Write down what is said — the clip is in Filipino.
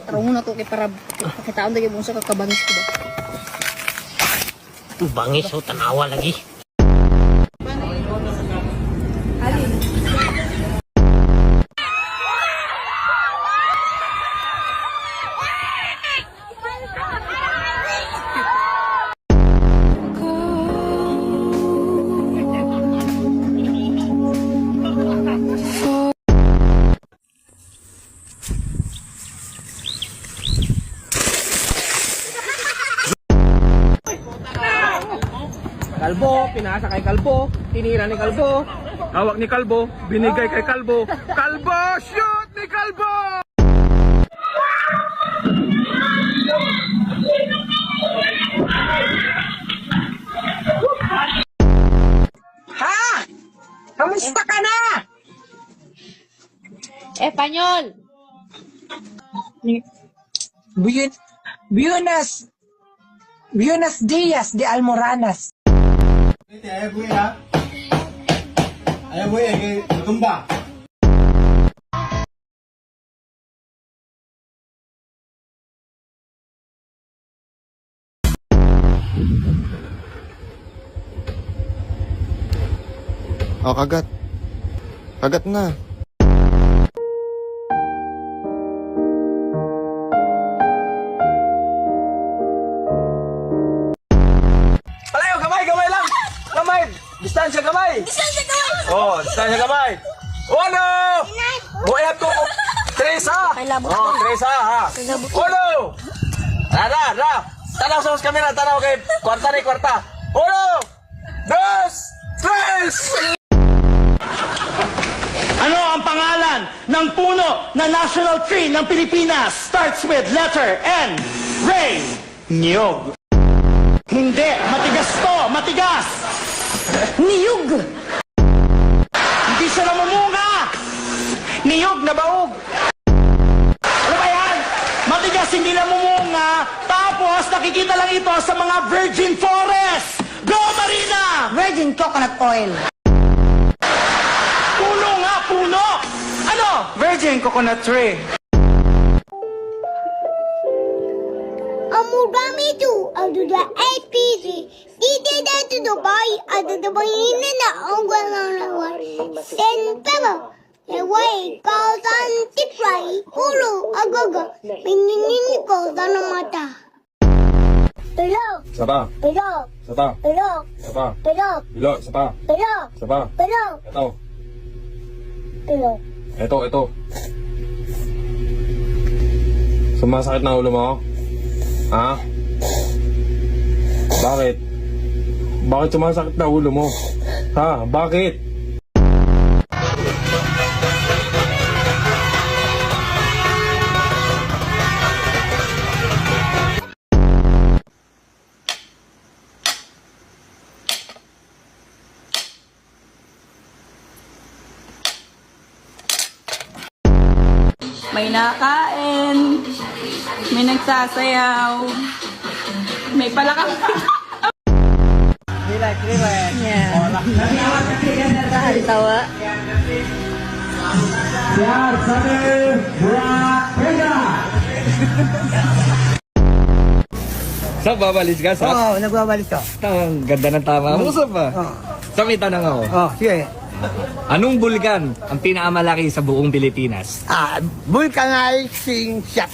Tarong na to kay para pakitaon dagi mo sa kakabangis ko ba. Bangis o tanawa lagi. Kalbo, pinasa kay Kalbo, tinira ni Kalbo, hawak ni Kalbo, binigay kay Kalbo. Kalbo, shoot ni Kalbo! Ha? Kamusta ka na? Espanyol! Buenos Dias de Almoranas. Ayaw buhay ha? Ayaw buhay kay tumba. Oh, kagat. Kagat na. Palayo, gamay, gamay lang! Gamay! Distansya gamay! Distansya gamay! Oh, distansya gamay! Uno! Buhay ko! Teresa! Oh, Teresa ha! Uno! Ra! Tanaw sa kamera, tanaw kay kwarta ni kwarta! Uno! Dos! Tres! Ano ang pangalan ng puno na national tree ng Pilipinas? Starts with letter N. Rain. Niyog. Hindi. Matigas to. Matigas. Niyog. Hindi siya namumunga. Niyog na baog. Ano ba yan? Matigas, hindi namumunga. Tapos nakikita lang ito sa mga virgin forest. Go, Marina! Virgin coconut oil. Puno nga, puno! Ano? Virgin coconut tree. Amugami tu aduda APC. Dite datu Dubai aduda bayina na ongwang lawan. Sen pema. Leway kausan tiprai ulu agoga. Pininin ko dana mata. Pelok. Sapa, Pelok. sapa, Pelok. sapa. Pelok. Bilo, sapa, Pelok. sapa. Pelok. Ito, Pelok. ito. Sumasakit na ulo mo? Ha? Bakit? Bakit sumasakit na ulo mo? Ha? Bakit? May nakain, may nagsasayaw, may palakang. Yeah. Tawa. Sa babalis ka, sa? Oo, nagwawalis ka. Ang ganda ng tama mo, sa pa? Sa may tanong ako. Oh, sige. Anong bulkan ang pinakamalaki sa buong Pilipinas? Vulcanizing shot.